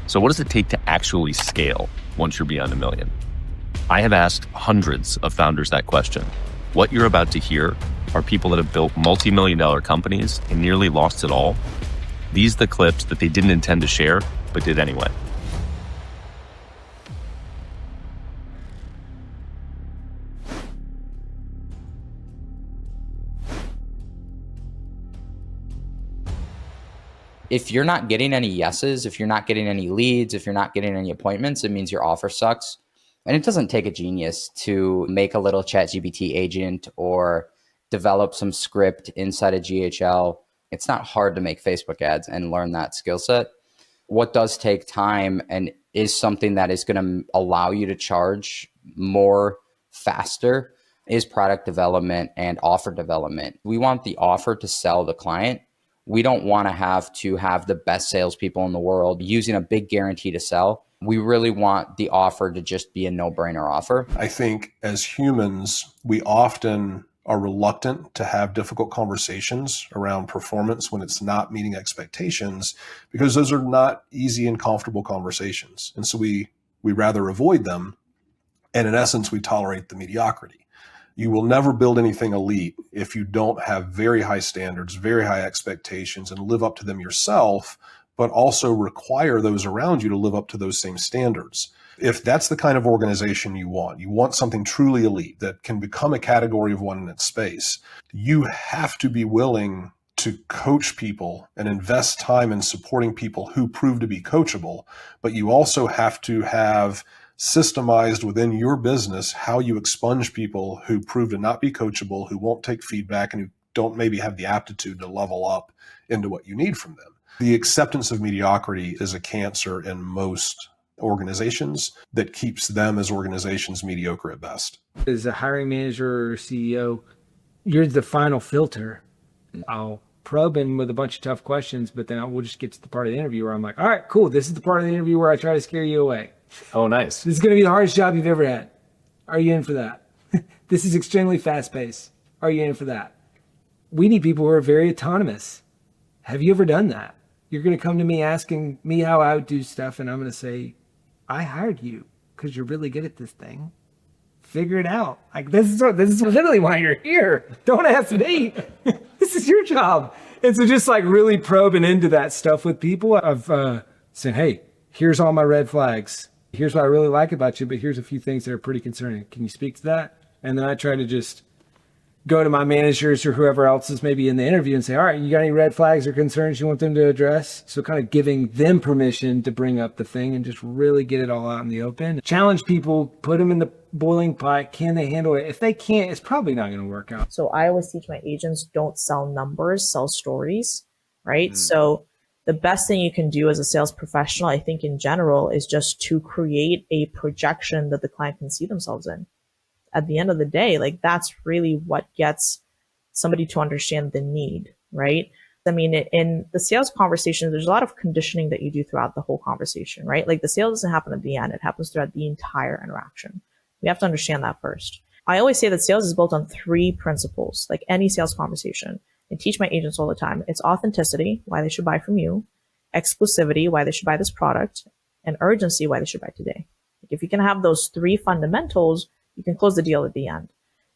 So what does it take to actually scale once you're beyond $1 million? I have asked hundreds of founders that question. What you're about to hear are people that have built multi-million-dollar companies and nearly lost it all. These are the clips that they didn't intend to share, but did anyway. If you're not getting any yeses, if you're not getting any leads, if you're not getting any appointments, it means your offer sucks. And it doesn't take a genius to make a little ChatGPT agent or develop some script inside of GHL. It's not hard to make Facebook ads and learn that skill set. What does take time and is something that is going to allow you to charge more faster is product development and offer development. We want the offer to sell the client. We don't want to have the best salespeople in the world using a big guarantee to sell. We really want the offer to just be a no-brainer offer. I think as humans, we often are reluctant to have difficult conversations around performance when it's not meeting expectations, because those are not easy and comfortable conversations. And so we rather avoid them. And in essence, we tolerate the mediocrity. You will never build anything elite if you don't have very high standards, very high expectations, and live up to them yourself, but also require those around you to live up to those same standards. If that's the kind of organization you want something truly elite that can become a category of one in its space, you have to be willing to coach people and invest time in supporting people who prove to be coachable, but you also have to have systemized within your business how you expunge people who prove to not be coachable, who won't take feedback, and who don't maybe have the aptitude to level up into what you need from them. The acceptance of mediocrity is a cancer in most organizations that keeps them as organizations mediocre at best. As a hiring manager or CEO, you're the final filter. I'll probe in with a bunch of tough questions, but then we'll just get to the part of the interview where I'm like, all right, cool. This is the part of the interview where I try to scare you away. Oh, nice. This is going to be the hardest job you've ever had. Are you in for that? This is extremely fast paced. Are you in for that? We need people who are very autonomous. Have you ever done that? You're going to come to me asking me how I would do stuff, and I'm going to say, I hired you because you're really good at this thing. Figure it out. Like this is literally why you're here. Don't ask me. This is your job. And so just like really probing into that stuff with people, I've said, hey, here's all my red flags. Here's what I really like about you, but here's a few things that are pretty concerning. Can you speak to that? And then I try to just go to my managers or whoever else is maybe in the interview and say, all right, you got any red flags or concerns you want them to address? So kind of giving them permission to bring up the thing and just really get it all out in the open. Challenge people, put them in the boiling pot. Can they handle it? If they can't, it's probably not going to work out. So I always teach my agents, don't sell numbers, sell stories, right? So the best thing you can do as a sales professional, I think in general, is just to create a projection that the client can see themselves in. At the end of the day, like that's really what gets somebody to understand the need, right? I mean, in the sales conversation, there's a lot of conditioning that you do throughout the whole conversation, right? Like the sale doesn't happen at the end. It happens throughout the entire interaction. We have to understand that first. I always say that sales is built on 3 principles, like any sales conversation. I teach my agents all the time. It's authenticity, why they should buy from you, exclusivity, why they should buy this product, and urgency, why they should buy today. Like if you can have those 3 fundamentals, you can close the deal at the end.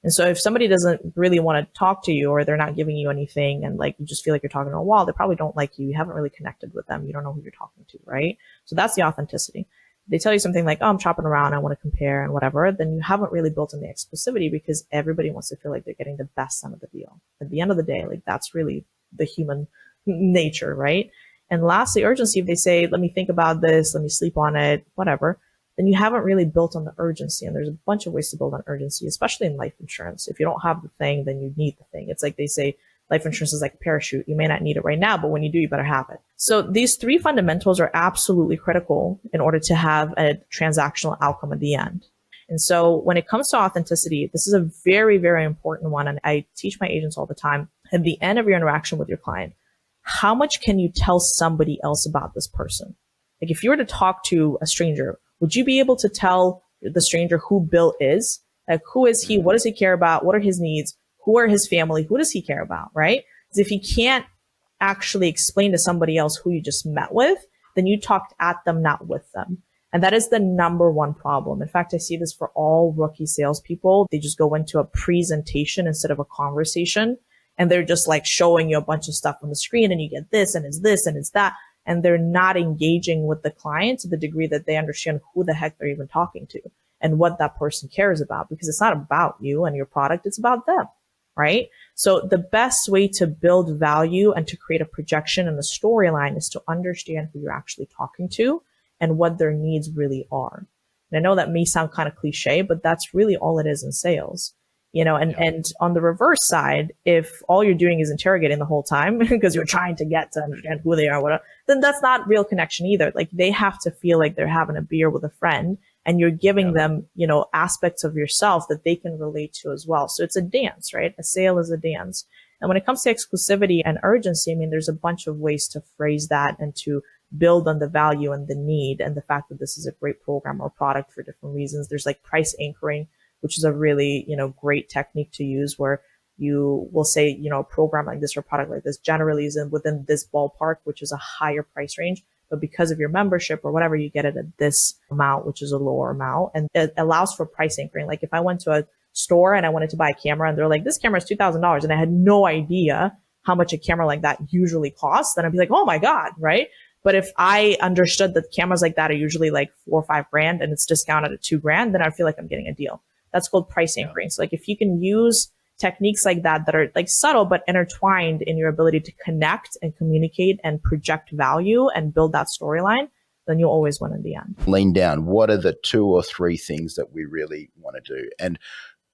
And so if somebody doesn't really want to talk to you or they're not giving you anything and like you just feel like you're talking to a wall, they probably don't like you. You haven't really connected with them. You don't know who you're talking to, right? So that's the authenticity. They tell you something like, oh, I'm shopping around, I want to compare and whatever, then you haven't really built in the exclusivity because everybody wants to feel like they're getting the best end of the deal. At the end of the day, like that's really the human nature, right? And lastly, urgency, if they say, let me think about this, let me sleep on it, whatever, then you haven't really built on the urgency. And there's a bunch of ways to build on urgency, especially in life insurance. If you don't have the thing, then you need the thing. It's like they say, life insurance is like a parachute. You may not need it right now, but when you do, you better have it. So these 3 fundamentals are absolutely critical in order to have a transactional outcome at the end. And so when it comes to authenticity, this is a very, very important one. And I teach my agents all the time. At the end of your interaction with your client, how much can you tell somebody else about this person? Like if you were to talk to a stranger, would you be able to tell the stranger who Bill is? Like who is he? What does he care about? What are his needs? Who are his family? Who does he care about, right? Because if he can't actually explain to somebody else who you just met with, then then you talked at them, not with them. And that is the number one problem. In fact, I see this for all rookie salespeople. They just go into a presentation instead of a conversation. And they're just like showing you a bunch of stuff on the screen, and you get this and it's that. And they're not engaging with the client to the degree that they understand who the heck they're even talking to and what that person cares about, because it's not about you and your product. It's about them, right? So the best way to build value and to create a projection and a storyline is to understand who you're actually talking to and what their needs really are. And I know that may sound kind of cliche, but that's really all it is in sales. And on the reverse side, if all you're doing is interrogating the whole time because you're trying to get to understand who they are, whatever, then that's not real connection either. Like, they have to feel like they're having a beer with a friend, and you're giving them, aspects of yourself that they can relate to as well. So it's a dance, right? A sale is a dance. And when it comes to exclusivity and urgency, I mean, there's a bunch of ways to phrase that and to build on the value and the need and the fact that this is a great program or product for different reasons. There's like price anchoring, which is a really, great technique to use, where you will say, a program like this or a product like this generally is within this ballpark, which is a higher price range. But because of your membership or whatever, you get it at this amount, which is a lower amount. And it allows for price anchoring. Like, if I went to a store and I wanted to buy a camera and they're like, this camera is $2,000, and I had no idea how much a camera like that usually costs, then I'd be like, oh my God, right? But if I understood that cameras like that are usually like $4 or $5 and it's discounted at $2,000, then I feel like I'm getting a deal. That's called price anchoring. So like, if you can use techniques like that are like subtle but intertwined in your ability to connect and communicate and project value and build that storyline, then you'll always win in the end. Lean down. What are the 2 or 3 things that we really want to do? And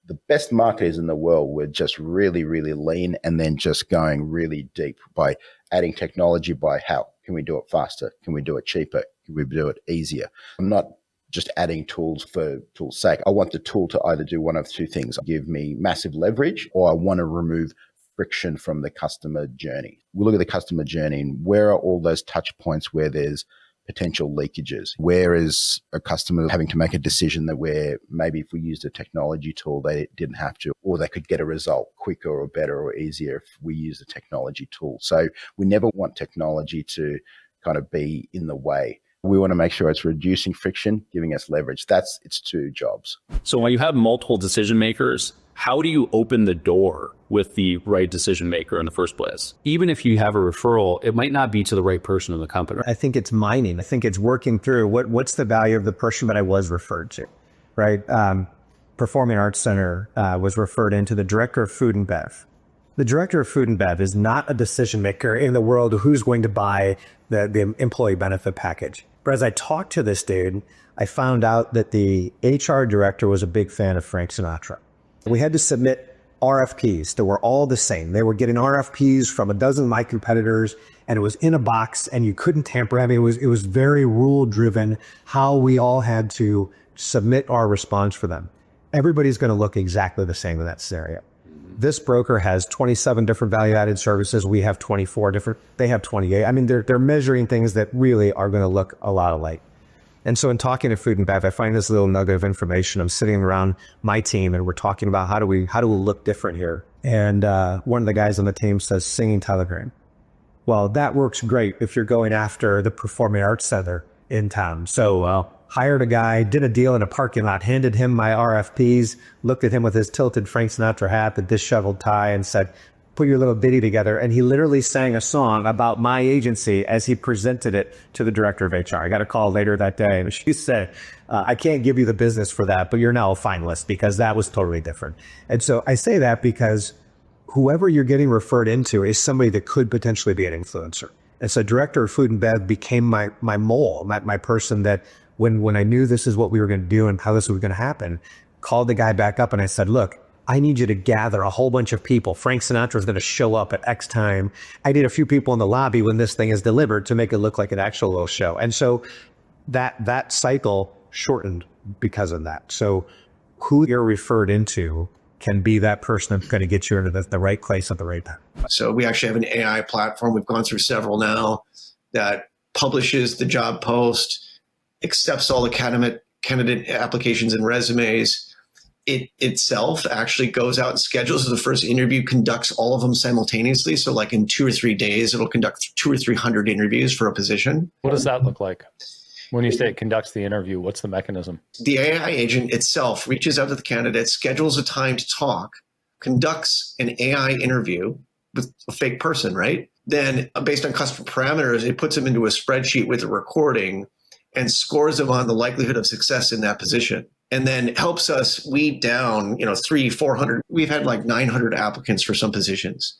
the best marketers in the world were just really, really lean, and then just going really deep by adding technology. By how can we do it faster? Can we do it cheaper? Can we do it easier? I'm not just adding tools for tools' sake. I want the tool to either do one of 2 things: give me massive leverage, or I want to remove friction from the customer journey. We look at the customer journey, and where are all those touch points where there's potential leakages? Where is a customer having to make a decision that where maybe if we used a technology tool, they didn't have to, or they could get a result quicker or better or easier if we use a technology tool. So we never want technology to kind of be in the way. We want to make sure it's reducing friction, giving us leverage. That's its 2 jobs. So when you have multiple decision makers, how do you open the door with the right decision maker in the first place? Even if you have a referral, it might not be to the right person in the company. I think it's mining. I think it's working through what's the value of the person that I was referred to, right? Performing Arts Center was referred into the director of food and bev. The director of food and bev is not a decision maker in the world of who's going to buy the employee benefit package. But as I talked to this dude, I found out that the HR director was a big fan of Frank Sinatra. We had to submit RFPs that were all the same. They were getting RFPs from a dozen of my competitors, and it was in a box, and you couldn't tamper. I mean, it was very rule driven how we all had to submit our response for them. Everybody's going to look exactly the same in that scenario. This broker has 27 different value-added services. We have 24 different. They have 28. I mean, they're measuring things that really are going to look a lot alike. And so in talking to food and bev, I find this little nugget of information. I'm sitting around my team, and we're talking about how do we look different here. And one of the guys on the team says singing telegram. Well, that works great if you're going after the Performing Arts Center in town. So hired a guy, did a deal in a parking lot, handed him my RFPs, looked at him with his tilted Frank Sinatra hat, the disheveled tie, and said, put your little ditty together. And he literally sang a song about my agency as he presented it to the director of HR. I got a call later that day, and she said, I can't give you the business for that, but you're now a finalist, because that was totally different. And so I say that because whoever you're getting referred into is somebody that could potentially be an influencer. And so director of food and bev became my mole, my person that when I knew this is what we were going to do and how this was going to happen, called the guy back up and I said, look, I need you to gather a whole bunch of people. Frank Sinatra is going to show up at X time. I need a few people in the lobby when this thing is delivered to make it look like an actual little show. And so that cycle shortened because of that. So who you're referred into can be that person that's going to get you into the right place at the right time. So we actually have an AI platform. We've gone through several now that publishes the job post, accepts all the candidate applications and resumes, it itself actually goes out and schedules the first interview, conducts all of them simultaneously. So like in 2 or 3 days, it'll conduct 200 or 300 interviews for a position. What does that look like? When you say it conducts the interview, what's the mechanism? The AI agent itself reaches out to the candidate, schedules a time to talk, conducts an AI interview with a fake person, right? Then based on custom parameters, it puts them into a spreadsheet with a recording and scores them on the likelihood of success in that position. And then helps us weed down, 300-400. We've had like 900 applicants for some positions.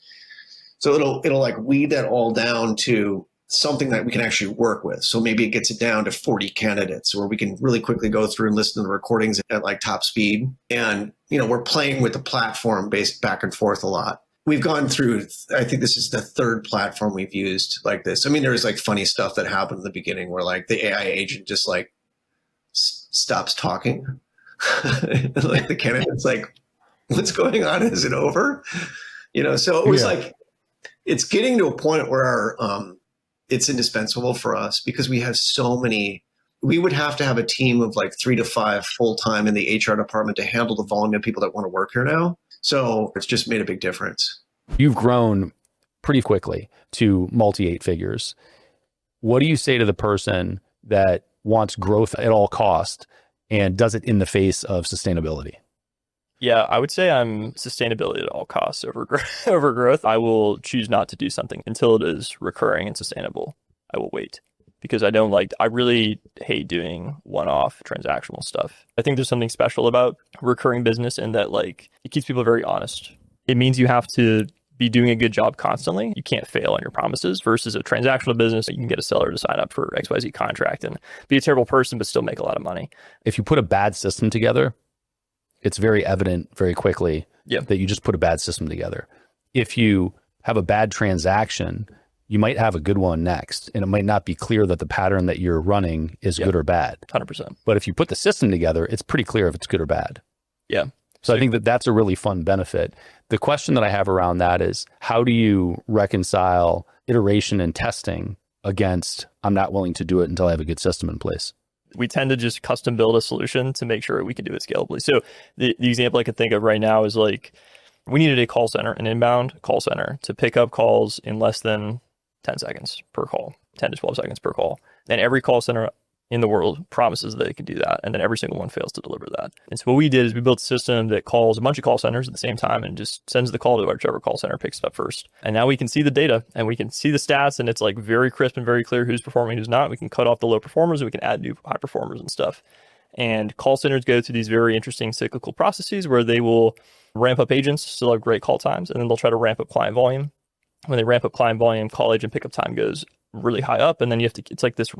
So it'll like weed that all down to something that we can actually work with. So maybe it gets it down to 40 candidates where we can really quickly go through and listen to the recordings at like top speed. And, we're playing with the platform based back and forth a lot. We've gone through, I think this is the third platform we've used like this. I mean, there was like funny stuff that happened in the beginning where like the AI agent just like stops talking. Like the candidate's like, what's going on? Is it over? So it was like, it's getting to a point where it's indispensable for us because we have so many. We would have to have a team of like 3 to 5 full-time in the HR department to handle the volume of people that want to work here now. So it's just made a big difference. You've grown pretty quickly to multi-8 figures. What do you say to the person that wants growth at all cost and does it in the face of sustainability? Yeah, I would say I'm sustainability at all costs over growth. I will choose not to do something until it is recurring and sustainable. I will wait because I really hate doing one-off transactional stuff. I think there's something special about recurring business in that like it keeps people very honest. It means you have to be doing a good job constantly. You can't fail on your promises versus a transactional business. You can get a seller to sign up for XYZ contract and be a terrible person, but still make a lot of money. If you put a bad system together, it's very evident very quickly that you just put a bad system together. If you have a bad transaction, you might have a good one next, and it might not be clear that the pattern that you're running is good or bad. 100%. But if you put the system together, it's pretty clear if it's good or bad. Yeah. So I think that that's a really fun benefit. The question that I have around that is, how do you reconcile iteration and testing against, I'm not willing to do it until I have a good system in place? We tend to just custom build a solution to make sure we can do it scalably. So the example I can think of right now is like, we needed a call center, an inbound call center to pick up calls in less than 10 seconds per call, 10 to 12 seconds per call. And every call center in the world promises they can do that. And then every single one fails to deliver that. And so what we did is we built a system that calls a bunch of call centers at the same time and just sends the call to whichever call center picks it up first. And now we can see the data and we can see the stats, and it's like very crisp and very clear who's performing, who's not. We can cut off the low performers and we can add new high performers and stuff. And call centers go through these very interesting cyclical processes where they will ramp up agents, still have great call times, and then they'll try to ramp up client volume. When they ramp up client volume, call agent pickup time goes really high up, and then it's like this,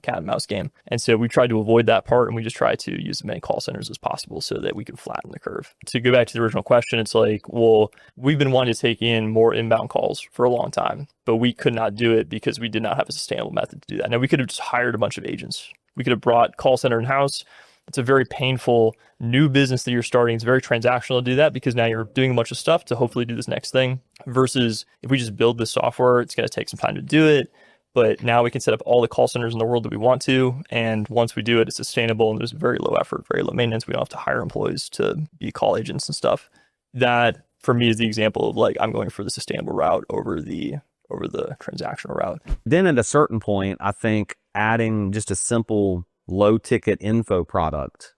cat and mouse game. And so we tried to avoid that part, and we just try to use as many call centers as possible so that we can flatten the curve. To go back to the original question, it's like, well, we've been wanting to take in more inbound calls for a long time, but we could not do it because we did not have a sustainable method to do that. Now, we could have just hired a bunch of agents. We could have brought call center in-house. It's a very painful new business that you're starting. It's very transactional to do that because now you're doing a bunch of stuff to hopefully do this next thing, versus if we just build this software, it's going to take some time to do it. But now we can set up all the call centers in the world that we want to. And once we do it, it's sustainable and there's very low effort, very low maintenance. We don't have to hire employees to be call agents and stuff. That for me is the example of like, I'm going for the sustainable route over the transactional route. Then at a certain point, I think adding just a simple low ticket info product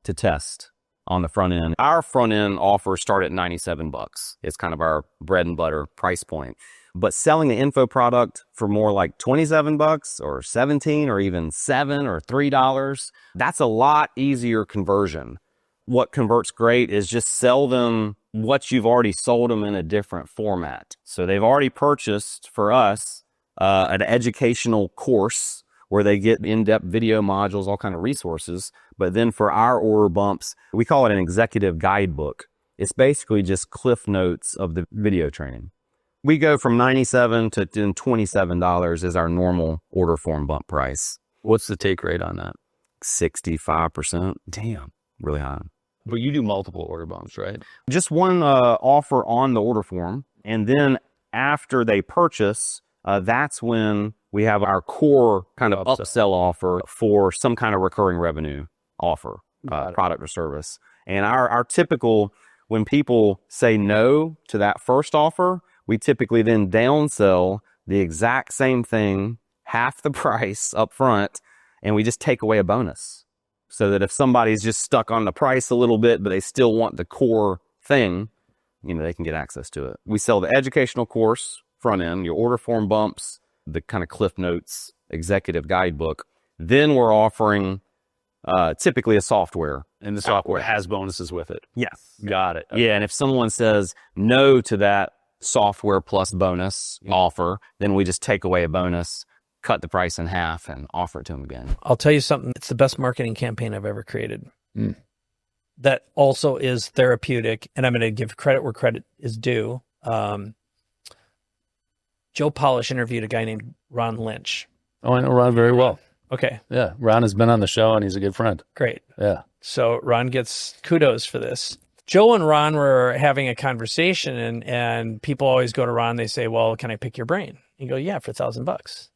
to test on the front end. Our front end offers start at $97. It's kind of our bread and butter price point. But selling the info product for more like $27 or $17 or even $7 or $3, that's a lot easier conversion. What converts great is just sell them what you've already sold them in a different format. So they've already purchased for us an educational course where they get in-depth video modules, all kind of resources. But then for our order bumps, we call it an executive guidebook. It's basically just cliff notes of the video training. We go from $97 to $27 is our normal order form bump price. What's the take rate on that? 65%. Damn, really high. But you do multiple order bumps, right? Just one offer on the order form. And then after they purchase, that's when we have our core kind of upsell offer for some kind of recurring revenue offer. product or service. And our typical, when people say no to that first offer, we typically then downsell the exact same thing, half the price up front, and we just take away a bonus. So that if somebody's just stuck on the price a little bit, but they still want the core thing, they can get access to it. We sell the educational course front end, your order form bumps, the kind of Cliff Notes executive guidebook. Then we're offering typically a software. And the software has bonuses with it. Yes. Got it. Okay. Yeah. And if someone says no to that software plus bonus offer, then we just take away a bonus, cut the price in half, and offer it to them again. I'll tell you something. It's the best marketing campaign I've ever created. That also is therapeutic. And I'm going to give credit where credit is due. Joe Polish interviewed a guy named Ron Lynch. Oh, I know Ron very well. Okay. Yeah. Ron has been on the show and he's a good friend. Great. Yeah. So Ron gets kudos for this. Joe and Ron were having a conversation and people always go to Ron. They say, well, can I pick your brain? You go, yeah, for $1,000.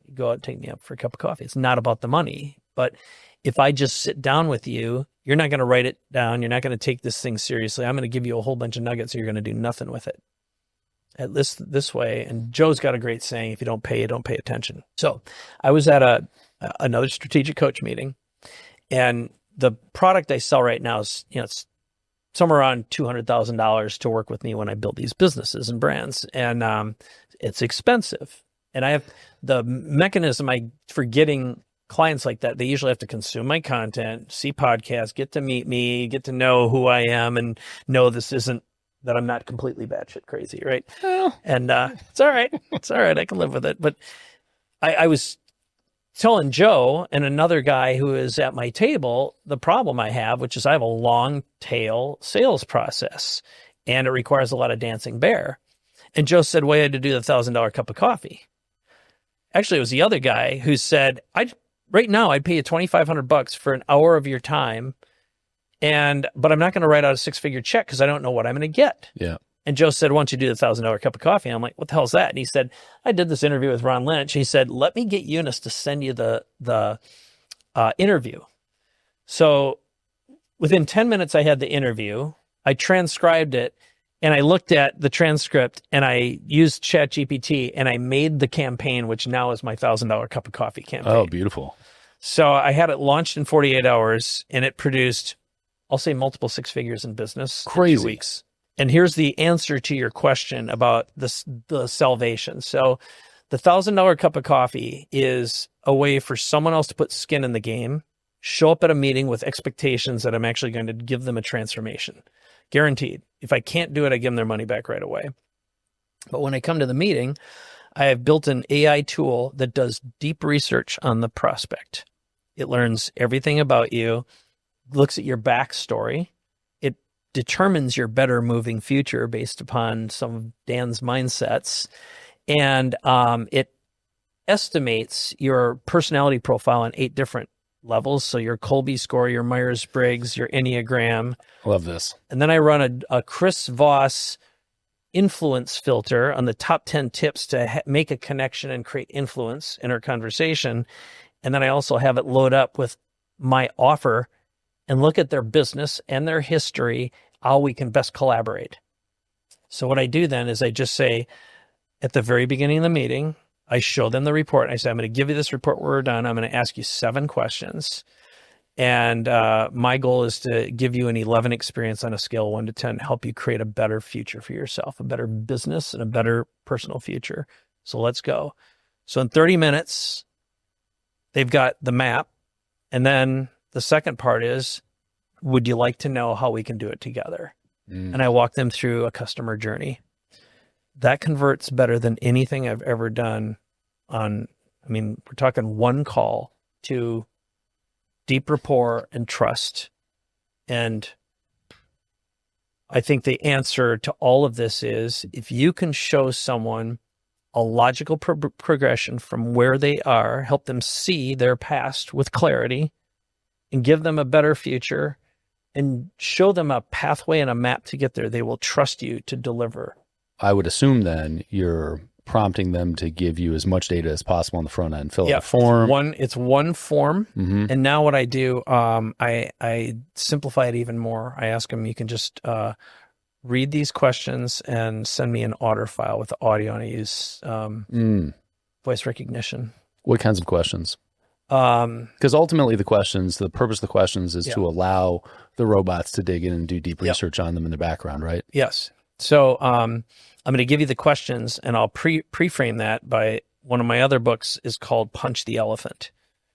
You go out and take me up for a cup of coffee. It's not about the money, but if I just sit down with you, you're not going to write it down. You're not going to take this thing seriously. I'm going to give you a whole bunch of nuggets. So you're going to do nothing with it. At least this way. And Joe's got a great saying, if you don't pay, you don't pay attention. So I was at another strategic coach meeting, and the product I sell right now is, it's somewhere around $200,000 to work with me when I build these businesses and brands. And it's expensive. And I have the mechanism for getting clients like that. They usually have to consume my content, see podcasts, get to meet me, get to know who I am, and know this isn't that I'm not completely batshit crazy, right? Well, and it's all right. It's all right. I can live with it. But I was telling Joe and another guy who is at my table the problem I have, which is I have a long tail sales process, and it requires a lot of dancing bear. And Joe said, well, I had to do the $1,000 cup of coffee. Actually, it was the other guy who said, right now I'd pay you $2,500 for an hour of your time. But I'm not going to write out a 6-figure check because I don't know what I'm going to get. Yeah. And Joe said, why don't you do the $1,000 cup of coffee? And I'm like, what the hell is that? And he said, I did this interview with Ron Lynch. He said, let me get Eunice to send you the interview. So within 10 minutes, I had the interview. I transcribed it, and I looked at the transcript, and I used ChatGPT, and I made the campaign, which now is my $1,000 cup of coffee campaign. Oh, beautiful. So I had it launched in 48 hours, and it produced, I'll say, multiple 6 figures in business. Crazy. In 2 weeks. And here's the answer to your question about the salvation. So the $1,000 cup of coffee is a way for someone else to put skin in the game, show up at a meeting with expectations that I'm actually going to give them a transformation. Guaranteed. If I can't do it, I give them their money back right away. But when I come to the meeting, I have built an AI tool that does deep research on the prospect. It learns everything about you, looks at your backstory. It determines your better moving future based upon some of Dan's mindsets. And it estimates your personality profile on 8 different levels. So your Kolbe score, your Myers-Briggs, your Enneagram. Love this. And then I run a Chris Voss influence filter on the top 10 tips to make a connection and create influence in our conversation. And then I also have it load up with my offer and look at their business and their history, how we can best collaborate. So what I do then is I just say at the very beginning of the meeting, I show them the report. I say, I'm going to give you this report when we're done. I'm going to ask you 7 questions. And my goal is to give you an 11 experience on a scale of 1 to 10, help you create a better future for yourself, a better business and a better personal future. So let's go. So in 30 minutes, they've got the map. And then the second part is, would you like to know how we can do it together? And I walk them through a customer journey. That converts better than anything I've ever done we're talking one call to deep rapport and trust. And I think the answer to all of this is, if you can show someone a logical progression from where they are, help them see their past with clarity and give them a better future and show them a pathway and a map to get there, they will trust you to deliver. I would assume then your prompting them to give you as much data as possible on the front end, fill out a form. It's one form. Mm-hmm. And now what I do, I simplify it even more. I ask them, you can just read these questions and send me an order file with the audio, and I use voice recognition. What kinds of questions? Because ultimately the purpose of the questions is to allow the robots to dig in and do deep research on them in the background, right? Yes. So I'm going to give you the questions, and I'll pre-frame that by one of my other books is called Punch the Elephant.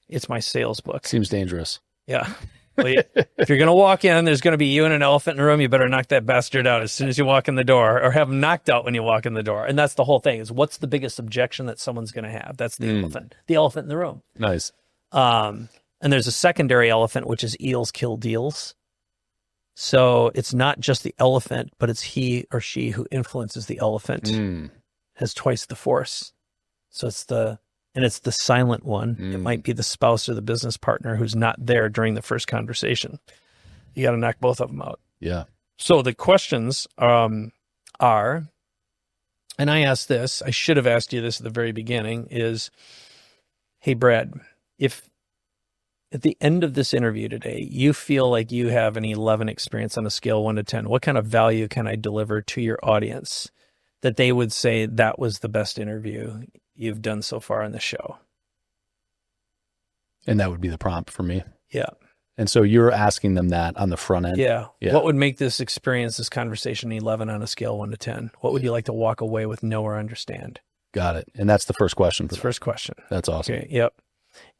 It's my sales book. Seems dangerous. Yeah. Well, if you're going to walk in, there's going to be you and an elephant in the room. You better knock that bastard out as soon as you walk in the door, or have him knocked out when you walk in the door. And that's the whole thing, is what's the biggest objection that someone's going to have? That's the elephant in the room. Nice. And there's a secondary elephant, which is eels kill deals. So it's not just the elephant, but it's he or she who influences the elephant has twice the force. So it's the silent one. It might be the spouse or the business partner who's not there during the first conversation. You got to knock both of them out. Yeah. So the questions are, and I asked this, I should have asked you this at the very beginning, is, hey, Brad, if at the end of this interview today, you feel like you have an 11 experience on a scale of 1 to 10, what kind of value can I deliver to your audience that they would say that was the best interview you've done so far on the show? And that would be the prompt for me. Yeah. And so you're asking them that on the front end? Yeah. What would make this experience, this conversation, 11 on a scale of 1 to 10? What would you like to walk away with, know, or understand? Got it. And that's the first question. That's the first question. That's awesome. Okay. Yep.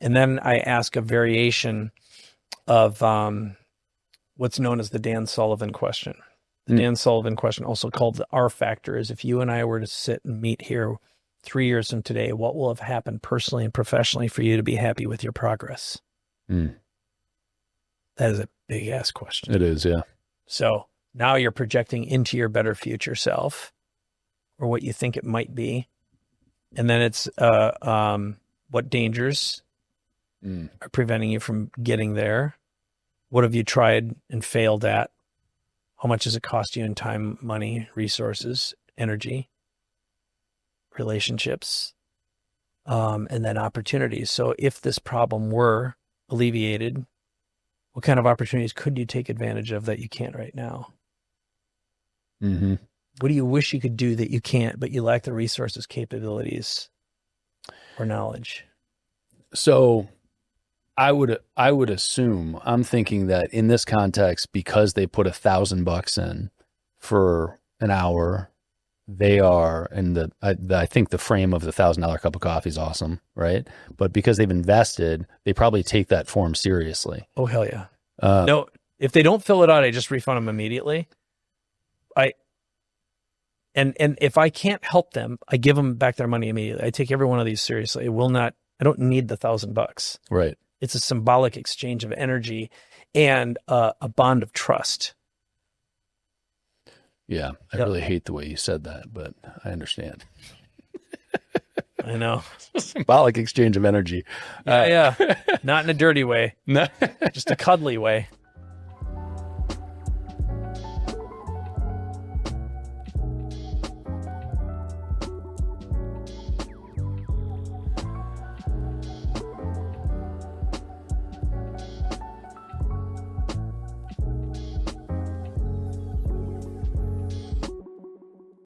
And then I ask a variation of what's known as the Dan Sullivan question. The Dan Sullivan question, also called the R factor, is if you and I were to sit and meet here 3 years from today, what will have happened personally and professionally for you to be happy with your progress? That is a big ass question. It is, yeah. So now you're projecting into your better future self, or what you think it might be. And then it's what dangers are preventing you from getting there? What have you tried and failed at? How much does it cost you in time, money, resources, energy, relationships, and then opportunities? So if this problem were alleviated, what kind of opportunities could you take advantage of that you can't right now? What do you wish you could do that you can't, but you lack the resources, capabilities, or knowledge? So I would assume, I'm thinking that in this context, because they put $1,000 in for an hour, they are, and I think the frame of the $1,000 cup of coffee is awesome, right? But because they've invested, they probably take that form seriously. Oh, hell yeah. No, if they don't fill it out, I just refund them immediately. And if I can't help them, I give them back their money immediately. I take every one of these seriously. I don't need the $1,000. Right. It's a symbolic exchange of energy and a bond of trust. Yeah. I really hate the way you said that, but I understand. I know. Symbolic exchange of energy. Yeah. Not in a dirty way. No. Just a cuddly way.